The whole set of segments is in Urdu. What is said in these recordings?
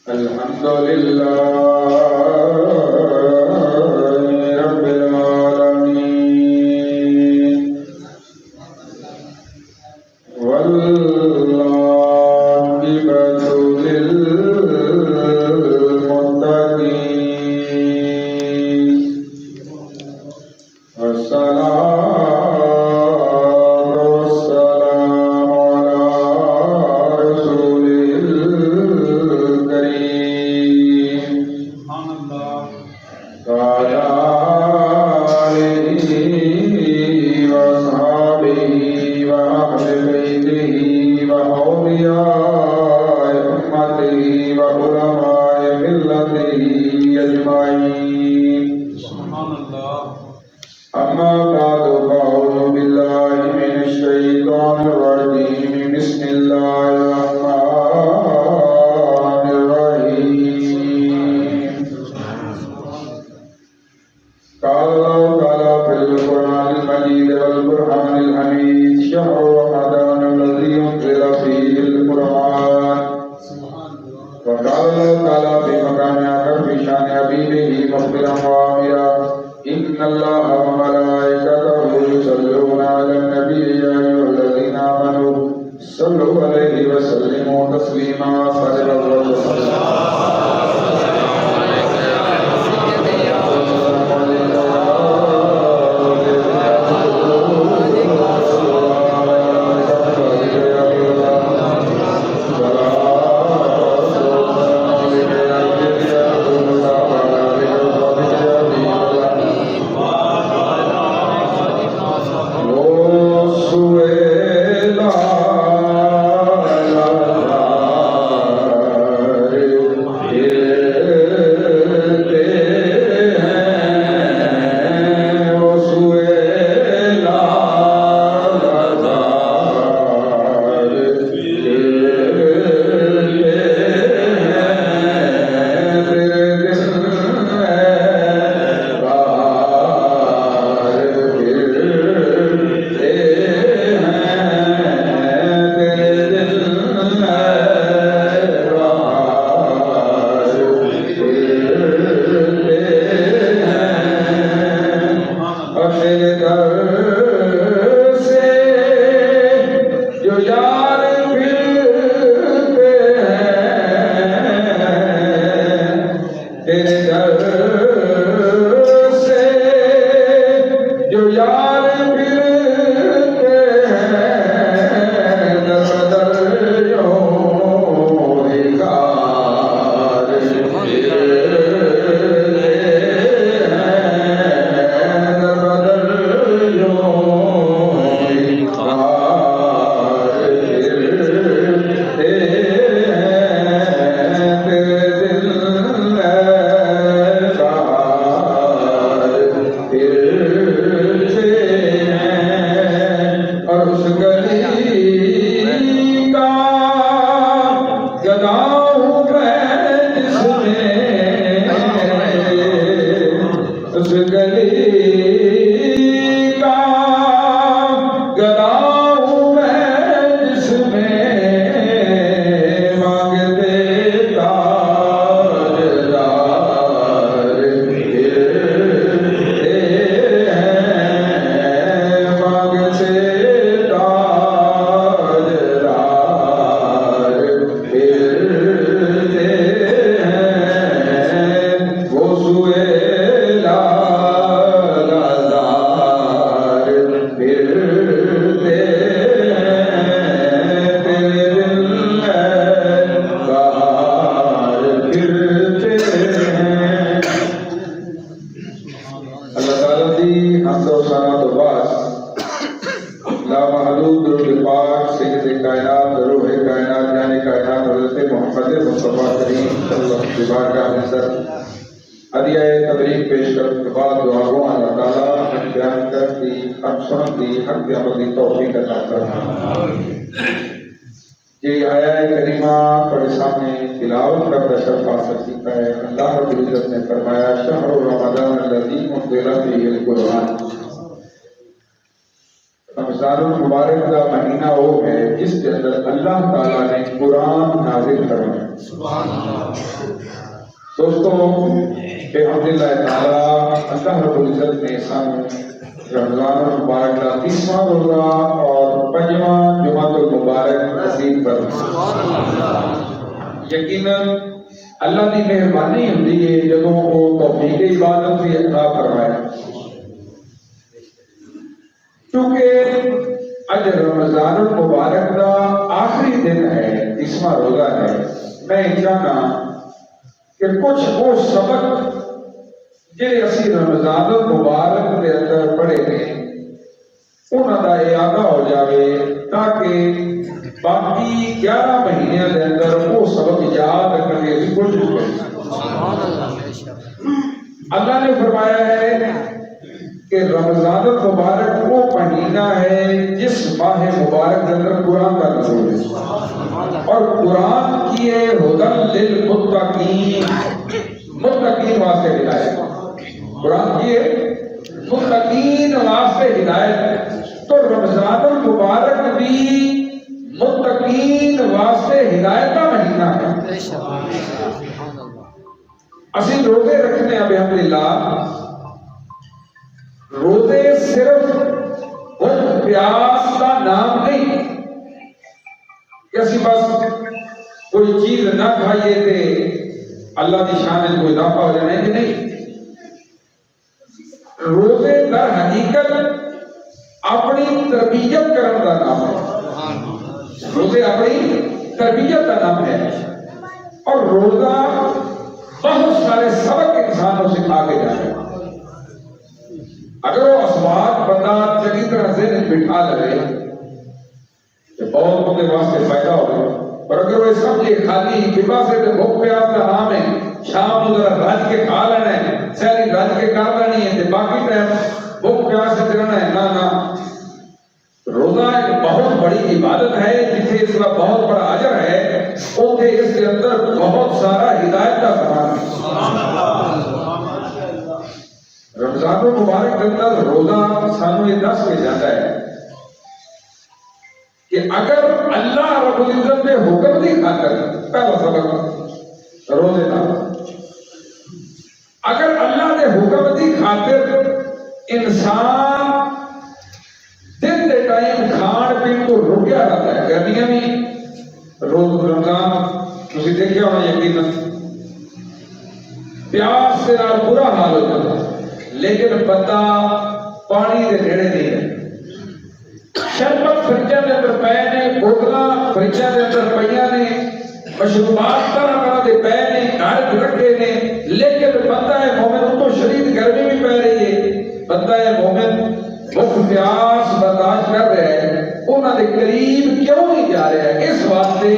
الحمد لله رب العالمين والعاقبة للمتقين والصلاة والسلام على رسوله الكريم وعلى آله وأصحابه وأهل بيته وأولياء أمته وعلماء ملته أجمعين. أما بعد فأعوذ بالله من الشيطان الرجيم. بسم الله الرحمن الرحيم. قال الله تعالى في القرآن المجيد والقرآن الحميد: شهر رمضان الذي أنزل فيه القرآن. وقال الله تعالى في مقام آخر في شأن حبيبه مخبرا وآمرا: إن الله وملائكته يصلون على النبي يا أيها الذين آمنوا صلوا عليه وسلموا تسليما. صدق الله یہ آیہ کریمہ پر سامنے تلاوت کا بشر پا سکتی ہے. اللہ رب العزت نے فرمایا شہر رمضان الذی انزل فیہ القرآن. رمضان المبارک کا مہینہ وہ ہے جس کے اندر اللہ تعالیٰ نے قرآن نازل کروایا. دوستوں بحمداللہ تعالیٰ اللہ رب العزت نے سن رمضان المبارک کا 30واں روزہ اور 5واں جمعۃ المبارک نصیب فرمایا. یقیناً اللہ کی مہربانی ہوتی ہے جب وہ توفیق عبادت بھی عطا فرمائے. کیونکہ اج رمضان المبارک کا آخری دن ہے، 30واں روزہ ہے. میں چاہنا کہ کچھ وہ سبق جڑے اسی رمضان المبارک کے اندر پڑھے نے انہاں دا اعادہ ہو جاوے تاکہ باقی 11 مہینے کے اندر وہ سبق یاد رکھنے کی کوشش کریں. اللہ نے فرمایا ہے کہ رمضان المبارک وہ مہینہ ہے جس ماہ مبارک کے اندر قرآن کا نزول ہے، اور قرآن کی ہے ہدی للمتقین، متقین واسطے ہدایت. قرآن کی ہے متقین واسطے ہدایت. تو رمضان المبارک بھی متقین واسطے ہدایت کا مہینہ ہے. اسی روزے رکھنے ہیں الحمدللہ. روزے صرف بھوک پیاس کا نام نہیں کہ اسی بس کوئی چیز نہ کھائیے تھے اللہ کی شان میں کوئی اضافہ ہو جانا ہے کہ نہیں. روزے در حقیقت اپنی تربیت کرنے کا نام ہے. روزے اپنی تربیت کا نام ہے، اور روزہ بہت سارے سبق انسانوں سے آگے جاتا ہے. اگر وہ اسباب بندہ چنگی طرح سے بٹھا لے تو بہت بندے واسطے فائدہ ہوگا. اور اگر وہ سمجھے خالی ببا سے تو بھوک پیاس کا نام ہے، شام کو ذرا رج کے کھا لینا ہے، سہری رج کے کر لینی ہے، باقی ٹائم بھوک پیاس سے رہنا ہے، نہ. روزہ ایک بہت بڑی عبادت ہے جسے اس کا بہت بڑا اجر ہے. اوکے اس کے اندر بہت سارا ہدایت کا سامان ہے. رمضان المبارک کے اندر روزہ سانو یہ دس کے جاتا ہے کہ اگر اللہ رب العزت نے حکم دی خاطر، پہلا سبق روزے کا، اگر اللہ نے حکم دی خاطر انسان دن دے ٹائم کھان پین کو رکیا رہتا ہے. گرمیاں بھی روز رمضان تسی دیکھا ہونا یقیناً پیاس سے نال برا حال ہو جاتا ہے، لیکن بندہ پانی دے نیڑے نہیں ہے. شربت فریجاں دے اندر پئے نے، بوتلاں فریجاں دے اندر پئیاں نے، مشروبات طرح طرح دے پئے نے، گھر رکھے نے، لیکن بندہ ہے مومن ان کو شدید گرمی بھی پہ رہی ہے، بندہ ہے مومن بھوک پیاس برداشت کر رہے ہیں. انہوں نے قریب کیوں نہیں جا رہے ہیں؟ اس واسطے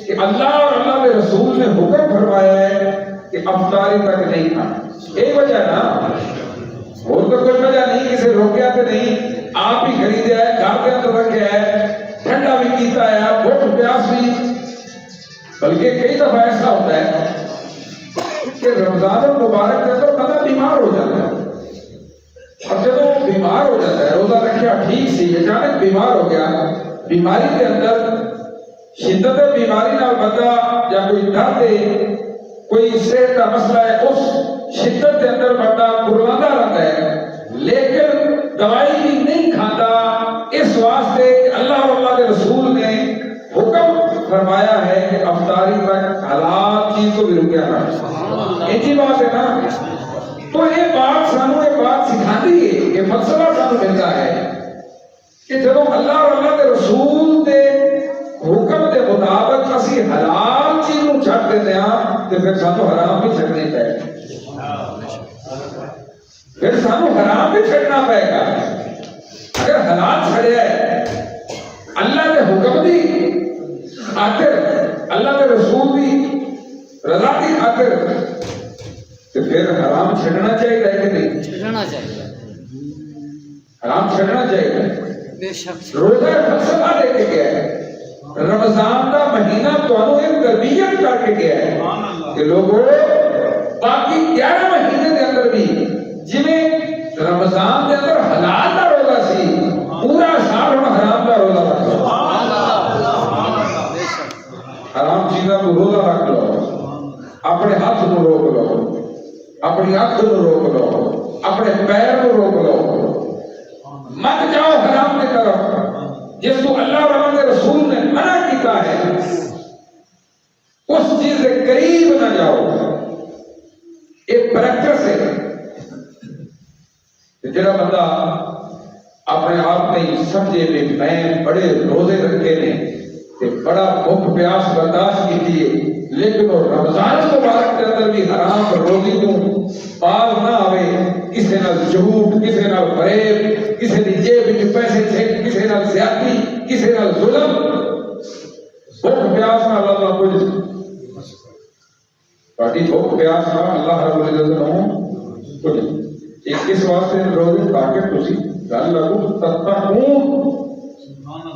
کہ اللہ اور اللہ کے رسول نے حکم فرمایا ہے کہ افطاری تک نہیں کھانا. یہی وجہ ہے نا، اور تو کوئی وجہ نہیں، کسی روکیا تو نہیں. آپ ہی خریدے ہے، گھر کے اندر رکھے ہے، ٹھنڈا بھی کیتا ہے، بھوک پیاس بھی. بلکہ کئی دفعہ ایسا ہوتا ہے کہ رمضان المبارک کے اندر بندہ بیمار ہو جاتا ہے، اور جب وہ بیمار ہو جاتا ہے، روزہ رکھیا ٹھیک سی، اچانک بیمار ہو گیا، بیماری کے اندر شدت بیماری نال بندہ یا کوئی درد ہے، کوئی صحت کا مسئلہ ہے، اس شدت کے اندر بندہ قرباندہ رہتا ہے، لیکن دوائی بھی نہیں کھاتا. اس واسطے کہ اللہ اور اللہ کے رسول نے حکم فرمایا ہے کہ افطاری تک حلال چیز کو بھی رکیا رہنا. ایسی بات ہے نا. تو یہ بات سانو یہ بات سکھاتی ہے، یہ فلسفہ سانو ملتا ہے کہ جب اللہ اور اللہ کے رسول دے حکم دے مطابق اسی حلال چیز کو چھڈ دیتے ہیں تو پھر سانو حرام بھی چھڈنے پائے گا. پھر سانو حرام بھی چھڈنا پائے گا. اگر حلال چھڑیا ہے اللہ کے حکم دی خاطر، اللہ کے رسول دی رضا کی خاطر، تو پھر حرام چھڑنا چاہیے کہ نہیں؟ چھڑنا چاہیے، حرام چھڑنا چاہیے. بے شک روزہ فلسفہ دے کے گیا ہے. رمضان کا مہینہ تمہیں ایک تربیت کر کے گیا ہے کہ لوگوں باقی 11 مہینے کے اندر بھی جویں رمضان کے اندر حلال کا روزہ سی، پورا سال ہم حرام کا روزہ رکھو. اپنے ہاتھ کو روک لو، اپنی آنکھ کو روک لو، اپنے پیر کو روک لو، مت جاؤ حرام کی طرف جس کو اللہ اور اللہ کے رسول نے منع کیا ہے، اس چیز کے قریب نہ جاؤ۔ ایک پریکٹس ہے جڑا بندہ اپنے آپ میں سمجھے بھی میں بڑے روزے رکھے نے تے بڑا بھوک پیاس برداشت کی لیکن وہ رمضان مبارک کے اندر بھی حرام روزی تو پال نہ آوے، کسی نال جھوٹ، کسی نال فریب، کسی دی جیب وچ پیسے چھک، کسی نال زیادتی، کسی نال ظلم، بھوک پیاس نال اللہ کچھ باقی بھوک پیاس نال اللہ رب العزت نو کچھ ایک کس واسطے روزے تاکہ تسی گل لگو تتقون،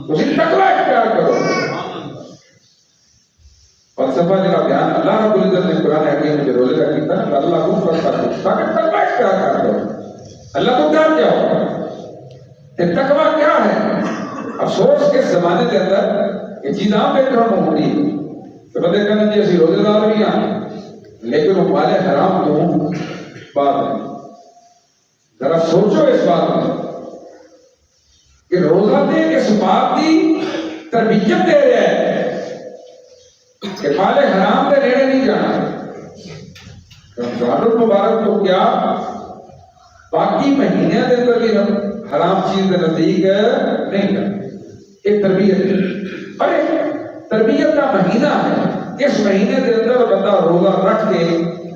تسی تقوی اختیار کرو۔ فلسفہ جناب بیان اللہ رب العزت نے قرآن حکیم میں روزے کا کیتا ہے اللہ کو تتقون تاکہ تقوی اختیار کرو، اللہ کو ڈر جاؤ۔ تقوی کیا ہے؟ افسوس کے زمانے کے اندر یہ چیز عام دیکھنے کو ہوتی ہے کہ بندے کہنے جی اسی روزے دار بھی ہیں لیکن وہ مالے حرام تو بات ہے۔ ذرا سوچو اس بات میں کہ روزہ دے اس بات کی تربیت دے رہا ہے کہ مال حرام کے نیڑے نہیں جانا۔ رمضان المبارک تو کیا باقی مہینے کے اندر بھی حرام چیز کے نزدیک نہیں جانا۔ ایک تربیت ہے، ارے تربیت کا مہینہ ہے، اس مہینے کے اندر بندہ روزہ رکھ کے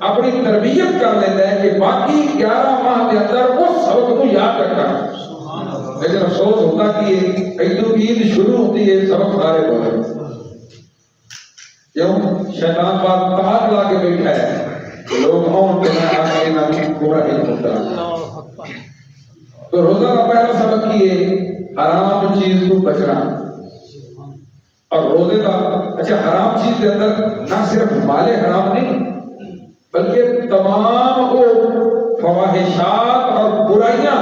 اپنی تربیت کر لیتا ہے کہ باقی 11 ماہ کے اندر اس سبق کو یاد رکھنا ہے۔ لیکن افسوس ہوتا کہ عید شروع ہوتی ہے سبق سارے بولے کیوں؟ شیطان بات تاک لا کے بیٹھا ہے لوگ آؤں تو میں آگے نہ پورا نہیں ہوتا۔ تو روزہ کا پہلا سبق یہ حرام چیز کو بچنا، اور روزے کا اچھا حرام چیز کے اندر نہ صرف مال حرام نہیں بلکہ تمام وہ فواحشات اور برائیاں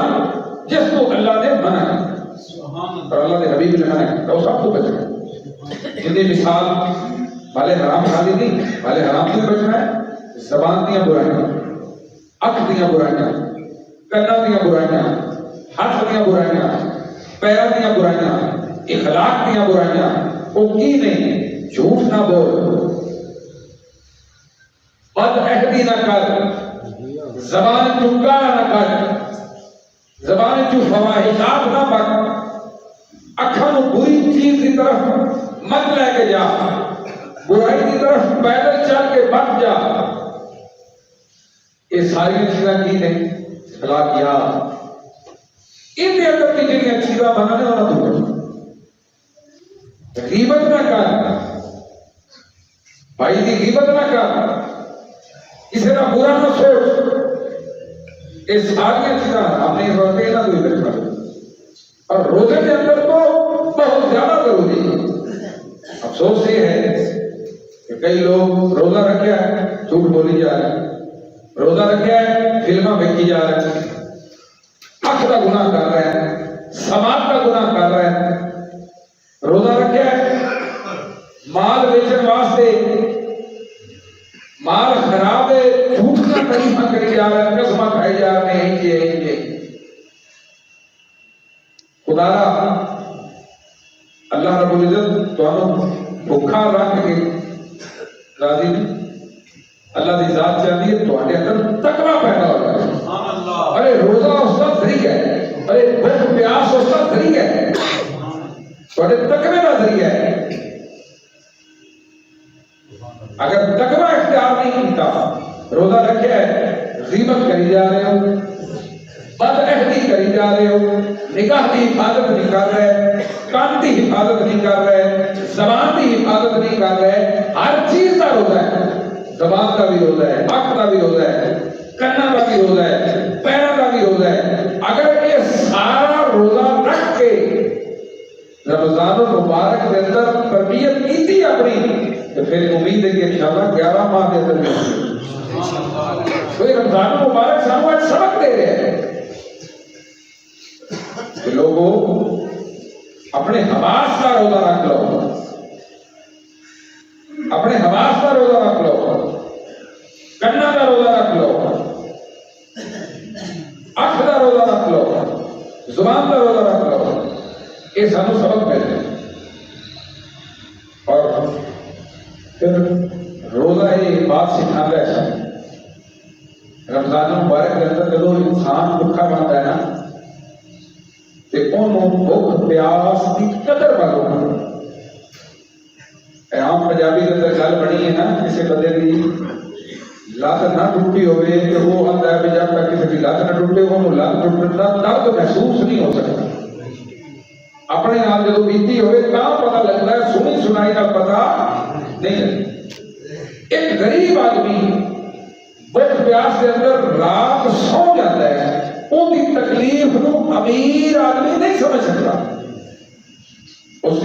جس کو اللہ نے منع ہے اور اللہ کے حبیب نے منع ہے تو سب کو بچنا ہے۔ جتنی مثال مال حرام خالی نہیں، مال حرام سے بچنا ہے، زبان دیا برائیاں، اکھ دیا برائیاں، کنا دیا برائیاں، ہاتھ دیا برائیاں، پیر دیا برائیاں، اخلاق دیا برائیاں، وہ کی نہیں، جھوٹ نہ بول، بد عہدی نہ کر، زبان چکا نہ کر، زبان چو فواحشات نہ بک، اکھاں بری چیز کی طرف مت لے کے جا، برائی کی طرف پیدل چل کے مت جا۔ یہ ساری چیزاں کی نہیں اخلاقیات، ان کے اندر کی جنہیں چیزاں بنانے والا تو غیبت نہ کر، بھائی کی غیبت نہ کر، کسی کا برا نہ سوچ، یہ ساری چیزاں ہم نے روزے نہ کوئی کرنا، اور روزے کے اندر تو بہت زیادہ ضروری ہے۔ افسوس یہ ہے کہ کئی لوگ روزہ رکھا ہے جھوٹ بولی جا رہے ہیں، روزہ رکھا ہے فلمیں دیکھی جا رہے ہیں، حق کا گناہ کر رہے ہیں، سماعت کا گناہ کر رہے ہیں، روزہ رکھا ہے مال بیچن واسطے، مال خراب ہے جھوٹ کا طریقہ کری جا رہے ہیں، قسمہ کھائی جا رہے ہیں، یہ خدا اللہ رب العزت تو بھوکھا رکھ کے راضی نہیں، اللہ کی ذات چاہتی ہے تو اندر تقوی پیدا ہو جائے۔ ارے روزہ اس کا ذریعہ ہے، ارے بھوک پیاس اس کا ذریعہ ہے، تھوڑے تقوی کا ذریعہ ہے۔ اگر تقوی اختیار نہیں کیتا، روزہ رکھے غیبت کری جا رہے ہو، بد عہدی کری جا رہے ہو، نگاہ کی حفاظت نہیں کر رہے، کان کی حفاظت نہیں کر رہے، زبان کی حفاظت نہیں کر رہے، ہر چیز کا روزہ ہے، زبان کا بھی روزہ ہے، آنکھ کا بھی روزہ ہے، کنا کا بھی روزہ ہے، پیروں کا بھی روزہ ہے۔ اگر یہ سارا روزہ رکھ کے رمضان المبارک کے اندر تربیت کی تھی اپنی تو پھر امید ہے کہ انشاءاللہ 11 ماہ کے اندر کوئی رمضان المبارک سانو آج سبق دے رہے ہیں کہ لوگوں اپنے حواس کا روزہ رکھ لو، اپنے حواس کا روزہ رکھ لو، سبق ملے. اور پھر روزہ یہ بات سکھاتا ہے سب. رمضان مبارک کے اندر جب انسان بھوکا بنتا ہے نا تو انہوں بھوک پیاس کی قدر معلوم ہے. عام پنجابی کے اندر گل بنی ہے نا کسی بندے کی لت نہ ٹوٹی ہوئے کہ وہ آتا ہے جب تک کسی کی لت نہ ٹوٹے وہ لت ٹوٹنا درد محسوس نہیں ہو سکتا. اپنے آپ جب بیتی ہوئے تب پتا لگتا ہے, سنی سنائی کا پتا نہیں لگتا. ایک غریب آدمی بھوک پیاس کے اندر رات سو جاتا ہے, ان کی تکلیف کو امیر آدمی نہیں سمجھ سکتا. اس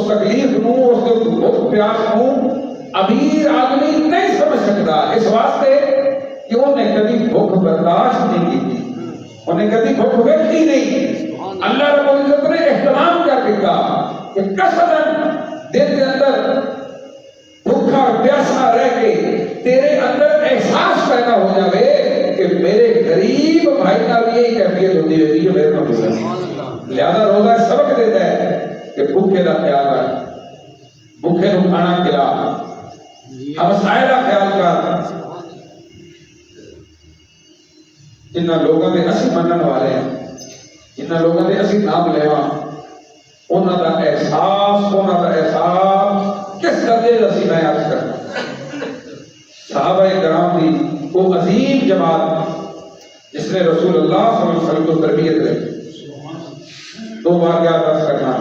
تکلیف کو, اس بھوک پیاس کو امیر آدمی نہیں سمجھ سکتا. اس واسطے کہ انہیں کبھی بھوک برداشت نہیں کی تھی, انہیں کبھی بھوک ویکھی نہیں. اللہ رب العزت نے احترام کر کے کہا کہ قسماً دل کے اندر بھوکا پیاسا رہ کے تیرے اندر احساس پیدا ہو جائے کہ میرے غریب بھائی کا بھی یہی کیفیت ہوتی ہے جو میرے کو ملا. لہذا روزہ سبق دیتا ہے کہ بھوکے کا خیال کر, بھوکے کو کھانا کھلا, ہمسائے کا خیال کر. جنہ لوگوں کے اسی منن والے ہیں, جنہ لوگوں کے اسی نام لیوا, انہوں کا احساس کس درجے اسی میں عرض کرنا. صحابہ کرام کی وہ عظیم جماعت جس نے رسول اللہ صلی اللہ علیہ وسلم کو تربیت دی. دو واقعات عرض کرنا.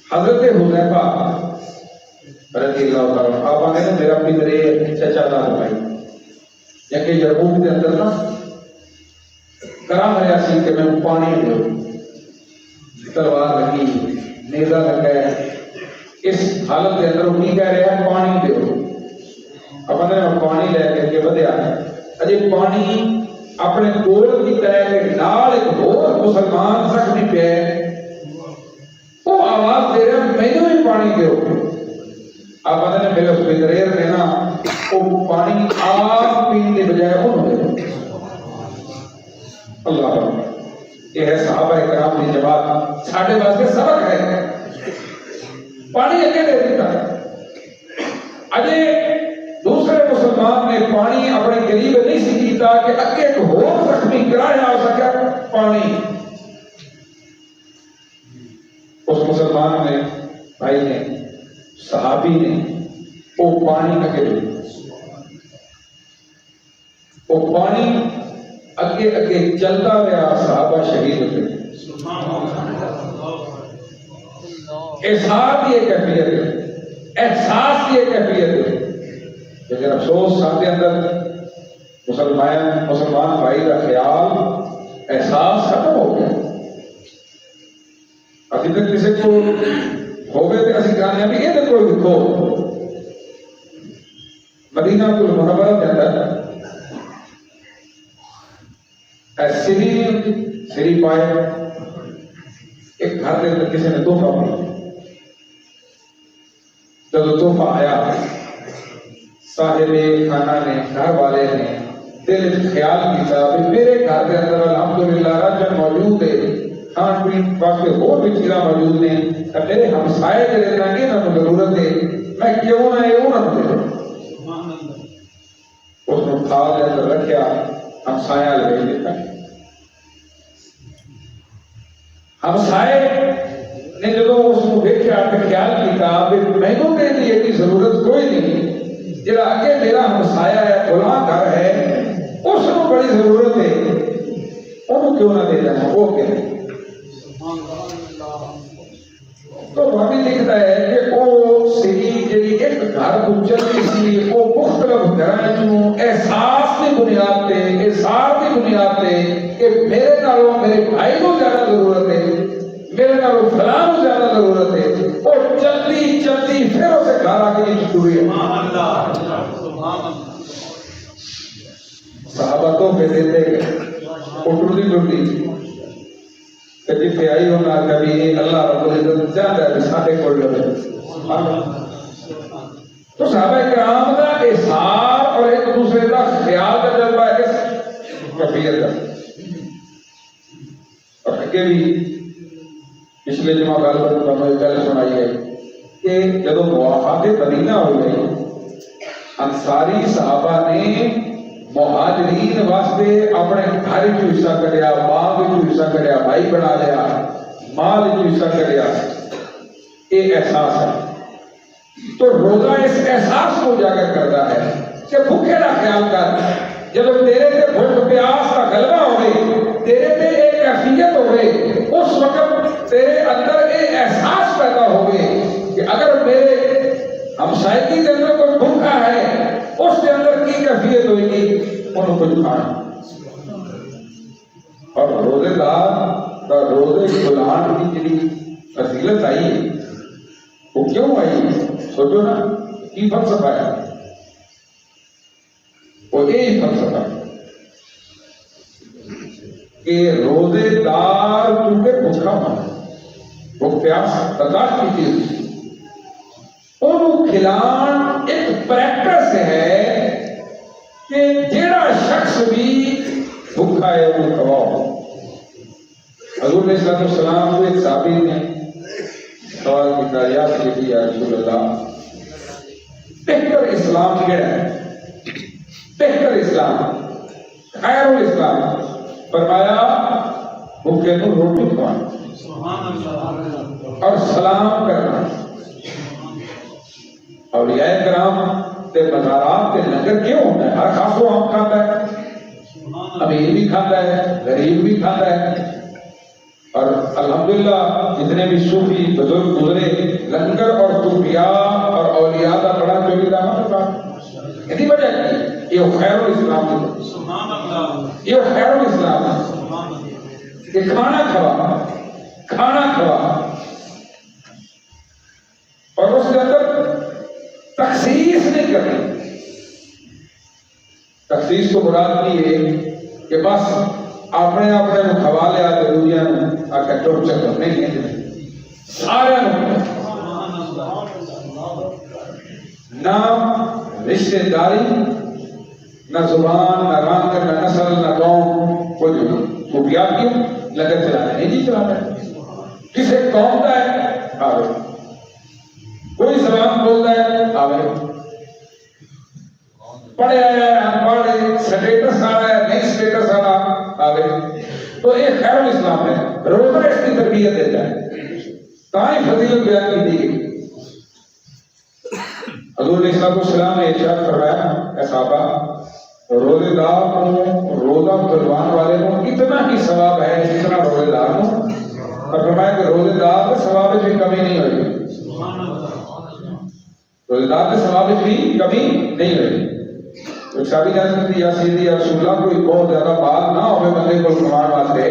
حضرت حذیفہ رضی اللہ تعالیٰ عنہ آپ نے میرا پدر چچا دار بھائی یا کہ یرموک کے اندر نا کرا رہا سی کہ میں پانی دو, تلوار لگی, نیزہ لگا ہے, اس حالت کے اندر وہ کی کہہ رہا ہے پانی دو. اب نے پانی لے کے بدیا اجے پانی اپنے کول کیتا ہے کہ نال ایک اور مسلمان زخمی پہ وہ آواز دے رہا مینوں ہی پانی دیو. اب نے میرے اس پدریر نے نا وہ پانی آپ پینے کے بجائے انہوں نے اللہ یہ ہے صحابہ کرام کی جماعت. ساڑھے واسطے سبق ہے. پانی اگے دے دیتا ہے. اجے دوسرے مسلمان نے پانی اپنے قریب نہیں سی کیتا کہ اگے ایک اور زخمی کرایا ہو سکا پانی. اس مسلمان نے بھائی نے صحابی نے وہ پانی اگے دے, وہ پانی اگے اگے چلتا رہا. صحابہ شہید ہوتے. احساس کی ایک کیفیت ہے, احساس کی ایک کیفیت ہے. لیکن افسوس ساتھ اندر مسلمان بھائی کا خیال احساس ختم ہو گیا. ابھی تک کسی کو ہو گئے تھے اسی کامیابی یہ دیکھو لکھو مدینہ المنورہ کے اندر سری پائے ایک گھر کے اندر کسی نے تحفہ پڑا. جب تحفہ آیا صاحب خانہ نے, گھر والے نے دل خیال کیا کہ میرے گھر کے اندر الحمدللہ رجن موجود ہے, کھان پین واسطے اور بھی چیزاں موجود نے, میرے ہمسائے کے لیے نہ ضرورت ہے, میں کیوں نہ دے. اس نے تھال کے اندر رکھا, ہمسایہ لے دیتا. ہمسائے نے جب اس کو دیکھا تو خیال کیا کہ مینوں کے لیے کی ضرورت کوئی نہیں, جڑا اگے میرا ہمسایہ ہے فلاں گھر ہے اس کو بڑی ضرورت ہے, انہوں کیوں نہ دے دینا. وہ کہ تو بھابی لکھتا ہے کہ وہ سی جی ایک گھر کو چلتی سی وہ مختلف گھروں احساس کی بنیاد پہ, احساس کی بنیاد پہ کہ میرے نالوں میرے بھائی کو زیادہ ضرورت ہے, میرے نالوں فلاں کو زیادہ ضرورت ہے. اور چلتی چلتی پھر اسے گھر آ کے نہیں چھوڑی ہے. صحابہ تو پہ دیتے گئے وہ ٹوٹی ٹوٹی کہ جتنے آئی ہونا کبھی اللہ رب العزت چاہتا ہے ساٹھے کوڑ لے. تو صحابہ کرام کا احساس اور ایک دوسرے کا خیال کا جذبہ ہے اس کیفیت کا. اور اگے بھی پچھلے جمعہ گل سنائی ہے کہ جب وفات مدینہ ہو گئی انصاری صحابہ نے مہاجرین واسطے اپنے گھر چ حصہ کریا، باغ چ حصہ کریا، بھائی بنا لیا، مال چ حصہ کریا، یہ احساس ہے۔ تو روزہ اس احساس کو اجاگر کرتا ہے کہ بھوکے کا خیال کر، جب تیرے تے بھوک پیاس کا غلبہ ہوئے، تیرے تے ایک کیفیت ہوئے، اس وقت تیرے اندر ایک احساس پیدا ہوئے کہ اگر میرے ہمسائیگی کے اندر کوئی بھوکا ہے، اس کے اندر کی کیفیت ہوئے گی، انہوں کچھ کھانا۔ اور روزے دار کا روزے کھلان کی جڑی فضیلت آئی ہے وہ کیوں آئی؟ سوچو نا کی فلسفہ ہے، وہ یہی فلسفہ ہے کہ روزے دار کیونکہ بھوکا ہونا، وہ پیاس برداشت کی چیز، انہوں کھلان ایک پریکٹس ہے کہ جیڑا شخص بھی بھوکا ہے وہ کھواؤ۔ حضور علیہ السلام کو ایک صحابی نے سوال کیا، یا سیدی یا رسول اللہ، بہتر اسلام کیڑا ہے؟ بہتر اسلام، خیر الاسلام؟ فرمایا بھوکے کو روٹی کھوانا اور سلام کرنا۔ اولیاء کرام کے مزارات کے لنگر کیوں ہوتا ہے؟ ہر خاص و عام کھاتا ہے، امیر بھی کھاتا ہے، غریب بھی کھاتا ہے۔ اور الحمدللہ جتنے بھی صوفی بزرگ گزرے، لنگر اور صوفیاء اور اولیاء کا بڑا چوری دامن تھا۔ اسی وجہ کی یہ خیر الاسلام ہے، یہ خیر الاسلام ہے کہ کھانا کھوا، کھانا کھوا، اور اس کے اندر تخصیص نہیں کرنی۔ تخصیص کو مراد نہیں ہے کہ بس اپنے اپنے کو کھوا لیا تو دوسرے کو آ کے ٹوٹ چکر نہیں ہے، سارے نہ رشتے داری، نہ زبان، نہ رنگ، نہ نسل، نہ قوم، کوئی صوفیاء کیوں لنگر چلانا نہیں جی چلانا ہے۔ کسی قوم کا ہے آوے، کوئی زبان بولتا ہے آوے، پڑھے آیا ہے، انپڑھ ہے، سٹیٹس آ رہا ہے، نہیں سٹیٹس آ رہا آوے۔ تو یہ خیر الاسلام ہے، روزہ اس کی تربیت دیتا ہے، تاہی فضیلت بیان کی دی گئی۔ حضور علیہ السلام نے ارشاد فرمایا، اے صحابہ، روزے دار کو، روزہ کھلوان والے کو اتنا ہی ثواب ہے جتنا روزے دار کو، اور فرمایا کہ روزے دار کے ثواب میں کمی نہیں ہوئی، روزے دار کے ثواب میں بھی کمی نہیں ہوئی۔ ایک صحابی جانتے تھے، یا سیدی یا رسول اللہ، کوئی بہت زیادہ بات نہ ہوئے بندے کو کھلوان واسطے،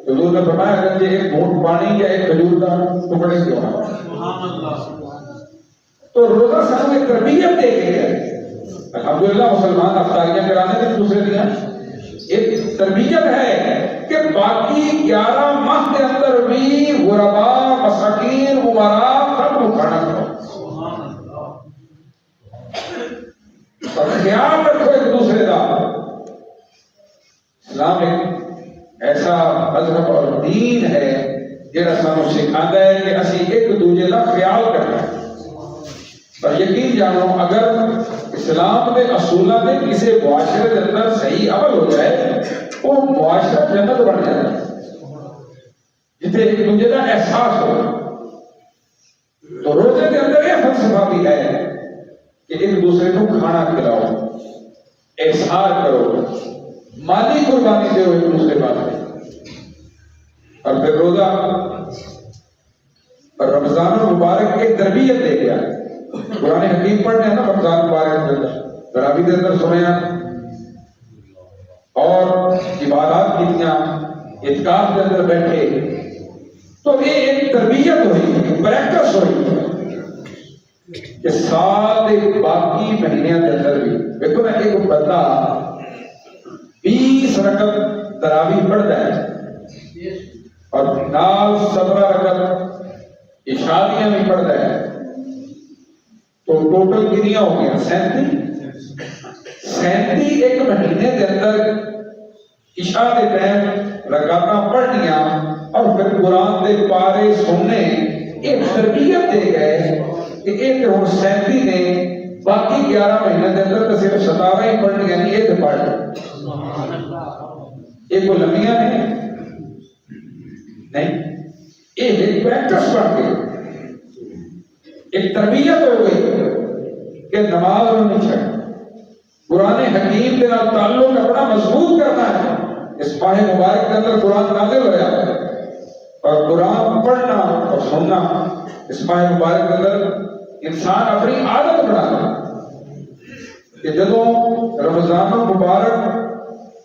حضور نے فرمایا اگر ایک گھونٹ پانی یا ایک کھجور کا ٹکڑے کیوں نہ۔ تو روزہ سانو ایک تربیت دے کے ہے۔ الحمدللہ مسلمان افطاریاں کرانے میں دوسرے دیا ایک تربیت ہے کہ باقی 11 ماہ کے اندر بھی غرباء، مساکین، امراء سب کو کھانا کھاؤ اور خیال رکھو ایک دوسرے کا۔ اسلام ایک ایسا مذہب اور دین ہے جہاں سانو سکھاتا ہے کہ اسی ایک دوسرے کا خیال کرنا ہے۔ اور یقین جانو اگر اسلام کے اصولوں میں کسی معاشرے کے اندر صحیح عمل ہو جائے وہ معاشرہ جنت بن جاتا ہے، جتنے ایک دوسرے کا احساس ہو۔ تو روزے کے اندر یہ فلسفہ بھی ہے کہ ایک دوسرے کو کھانا کھلاؤ، احسان کرو، مالی قربانی دو ایک دوسرے بات۔ اور پھر روزہ اور رمضان المبارک ایک تربیت دے گیا۔ قرآن حکیم پڑھنے ہیں نا رمضان مبارک کے اندر، تراویح کے اندر سنے ہیں، اور عبادات کیتیاں، اعتکاف کے اندر بیٹھے، تو یہ ایک تربیت ہوئی، پریکٹس ہوئی کہ سال کے باقی مہینے کے اندر بھی دیکھو نا، ایک بندہ 20 رکعت تراویح پڑھتا ہے اور نال 17 رکعت عشاءیاں بھی پڑھتا ہے، تو ٹوٹل کتنیاں ہو گیا؟ 37 ایک مہینے کے اندر عشاء کے ٹائم رکعتاں پڑھنیاں اور پھر قرآن دے پارے سننے ایک تربیت دے گئے کہ ایک ہوں 37 نے باقی 11 مہینے دے اندر تو صرف 17 ہی پڑھنی یعنی ایک پڑھ لیں ایک کو لمیاں نہیں ایک پریکٹس پڑھ کے ایک تربیت ہو گئی کہ نماز ہونی چاہیے قرآن حکیم کے نال تعلق اپنا مضبوط کرنا ہے اس ماہ مبارک کے اندر قرآن نازل ہوا ہے اور قرآن پڑھنا اور سننا اس ماہ مبارک کے اندر انسان اپنی عادت بنانا کہ جدوں رمضان مبارک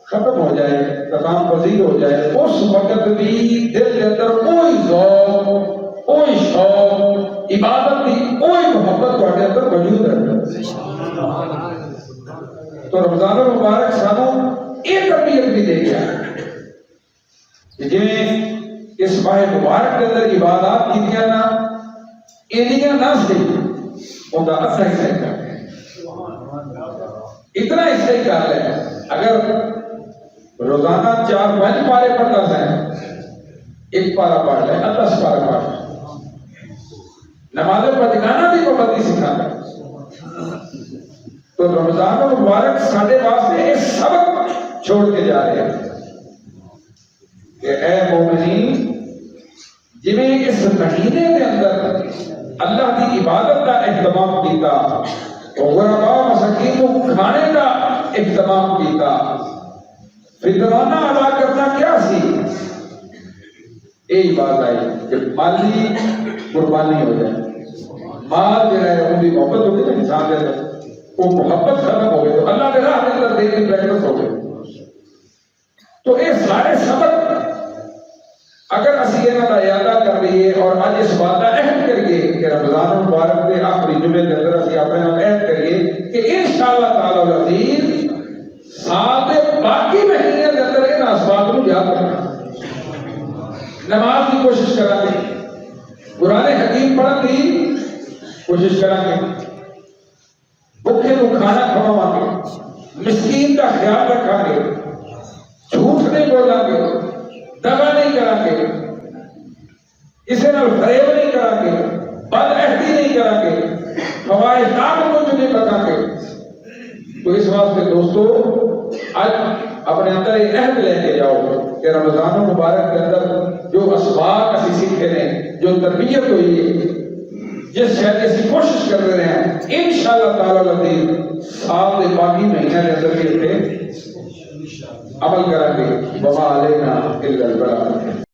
ختم ہو جائے تمام پذیر ہو جائے اس وقت بھی دل کے اندر کوئی ذوق کوئی شوق عبادت کی کوئی محبت تھوڑے اندر موجود ہے تو رمضان المبارک سانوں ایک تربیت بھی دے گیا جی اس ماہ مبارک کے اندر عبادات کی نا انہیاں نہ صحیح ان کا اثر ہی صحیح کر لیں اتنا ہی صحیح کر لیں اگر روزانہ 4-5 پارے پڑھتا ہے ایک پارا پڑھ لیں 10 پارا پڑھ لیں نماز پڑھنا بھی پابندی سکھاتا ہے تو رمضان المبارک ساڈے واسطے یہ سبق چھوڑ کے جا رہے ہیں کہ اے مومنین جویں اس مہینے کے اندر اللہ کی عبادت کا اہتمام کیتا غربا مساکین کو کھانے کا اہتمام کیتا فطرانہ ادا کرنا کیا سی یہی بات آئی کہ مالی قربانی ہو جائے مال جو ہے ان کی محبت ہوتی ہے انسان کے اندر وہ محبت ختم ہو گئی تو اللہ کے راہ کے اندر دین کی پریکٹس ہو گئی تو یہ سارے سبق اگر اسی انہاں دا اعادہ کر لیے اور اج اس بات کا عہد کریے کہ رمضان المبارک کے آخری جمعے کے اندر اسی اپنے نال عہد کریے کہ انشاءاللہ تعالی العزیز سال کے باقی مہینے کے اندر ان اسباب کو یاد رکھنا نماز کی کوشش کریں گے قرآن حکیم پڑھن کی کوشش کریں گے بھوکے کو کھانا کھواواں گے مسکین کا خیال رکھا گے جھوٹ نہیں بولا گے دغا نہیں کریں گے اسے نال فریب نہیں کریں گے بد عہدی نہیں کریں گے فواحشات کو جو نہیں بتائیں گے تو اس واسطے دوستو آج اپنے اندر ایک عہد لے کے جاؤ کہ رمضان المبارک کے اندر جو اسباق اسی سیکھے ہیں جو تربیت ہوئی ہے جس شاید اسی کوشش کر رہے ہیں انشاءاللہ تعالی العزیز سال کے باقی مہینے کے اندر بھی عمل کریں گے وما علینا الا البلاغ